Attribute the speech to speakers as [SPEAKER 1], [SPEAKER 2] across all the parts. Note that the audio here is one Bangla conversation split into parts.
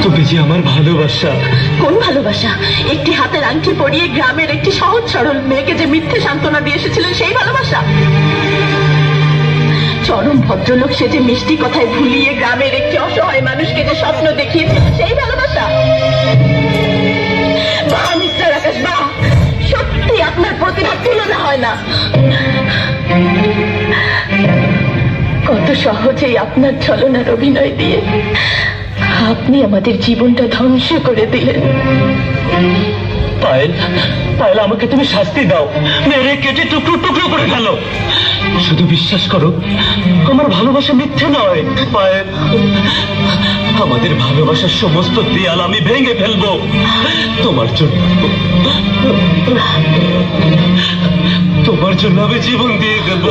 [SPEAKER 1] তুমি যে আমার ভালোবাসা।
[SPEAKER 2] কোন ভালোবাসা? একটি হাতের আংটি পরিয়ে গ্রামের একটি সহজ সরল মেয়েকে যে মিথ্যে সান্ত্বনা দিয়ে এসেছিলেন সেই ভালোবাসা? চরম ভদ্রলোক সে যে মিষ্টি কথায় ভুলিয়ে গ্রামের একটি অসহায় মানুষকে যে স্বপ্ন দেখিয়েছিলেন সেই ভালোবাসা? বাহ মিস্টার আকাশ, বাহ, সত্যি আপনার প্রতিভার তুলনা হয় না। কত সহজেই আপনার ছলনার অভিনয় দিয়ে আপনি আমাদের জীবনটা ধ্বংস করে দিলেন।
[SPEAKER 1] পায়েল, পায়েল, আমাকে তুমি শাস্তি দাও, মেরে কেটে টুকরো টুকরো করে ফেলো। শুধু বিশ্বাস করো, আমার ভালোবাসা মিথ্যে নয়। পায়েল, আমাদের ভালোবাসার সমস্ত দেয়াল আমি ভেঙে ফেলবো তোমার জন্য। তোমার জন্য আমি জীবন দিয়ে দেব,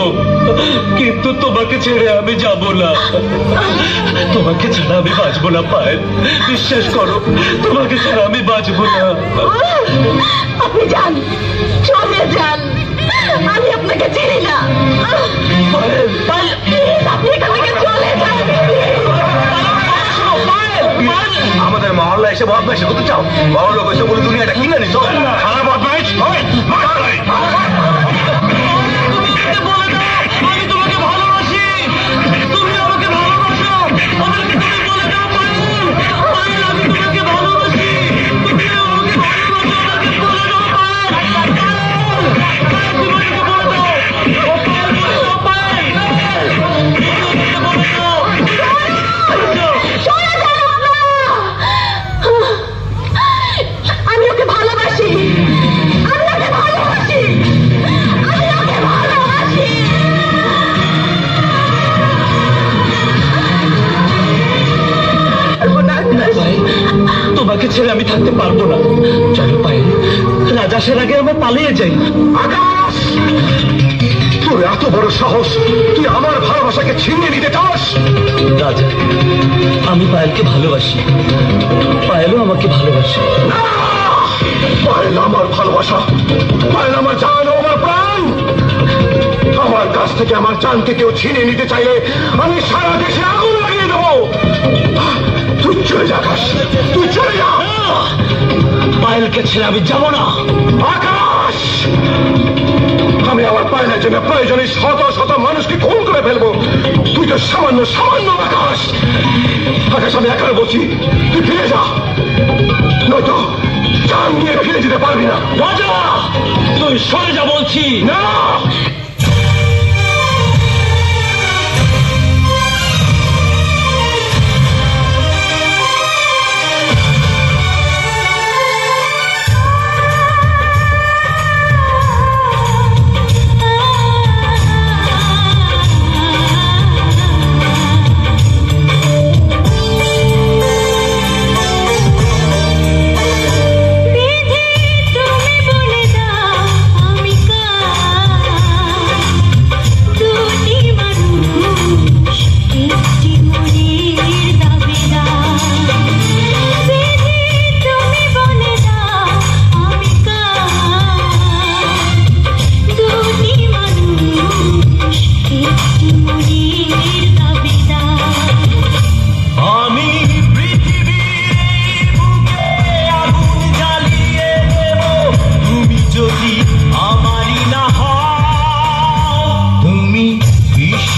[SPEAKER 1] কিন্তু তোমাকে ছেড়ে আমি যাব না। তোমাকে ছাড়া আমি বাঁচবো না পায়েল, বিশ্বাস করো, তোমাকে ছাড়া আমি বাঁচবো না।
[SPEAKER 2] আপনি যান, চলে যান, আমি আপনাকে চিনি না।
[SPEAKER 1] পায়েল, পায়েল,
[SPEAKER 2] আপনি এখান থেকে চলে যান।
[SPEAKER 3] আমাদের মহল্লা এসে বদমাইশি করতে চাও? বড় লোক এসে বলে দুনিয়াটা কিনে নিছো। খারাপ বদমাইশ
[SPEAKER 1] তোমাকে ছেড়ে আমি থাকতে পারবো না। চলো পায়েল, রাজাসের আগে আমরা পালিয়ে যাই।
[SPEAKER 3] আকাশ, তোর এত বড় সাহস, তুই আমার ভালোবাসাকে ছিনিয়ে নিতে চাস?
[SPEAKER 1] রাজা, আমি পায়েলকে ভালোবাসি, পায়েলও আমাকে ভালোবাসে।
[SPEAKER 3] পায়েল আমার ভালোবাসা, পায়েল আমার জান, আমার প্রাণ। আমার কাছ থেকে আমার জানকে কেউ ছিনিয়ে নিতে চাইলে আমি সারা দেশে আগুন লাগিয়ে দেবো। তুই চলে যা আকাশ, তুই চলে যা।
[SPEAKER 1] পায়েলকে ছেড়ে আমি যাব না।
[SPEAKER 3] আকাশ, আমি আমার পায়েলের জন্য প্রয়োজনে শত শত মানুষকে খুন করে ফেলবো। তুই তো সামান্য সামান্য আকাশ। আকাশ, আমি এখানে বলছি, তুই ফিরে যা, নয়তো জান নিয়ে ফিরে যেতে পারবি না।
[SPEAKER 1] রাজা, তুই সরে যা বলছি।
[SPEAKER 3] না,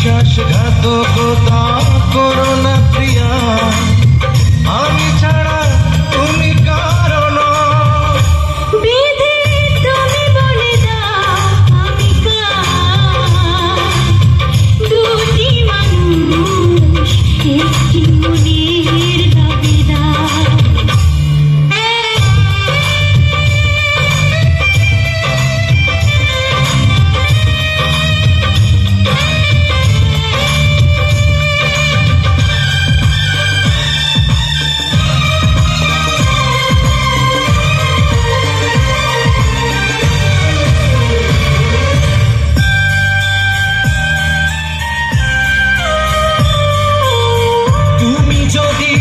[SPEAKER 4] বিশ্বাসঘাতকতা করো না প্রিয়া, আমি ছাড়া তুমি কারণ।
[SPEAKER 5] বিধি তুমি বলে দাও আমি কার, দুটি মানুষ একটি মনের দাবিদার।
[SPEAKER 4] তুমি যদি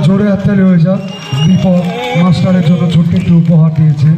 [SPEAKER 6] জোরে হাততালি হয়ে যাক। দীপক মাস্টারের জন্য ছোট্ট একটি উপহার দিয়েছে।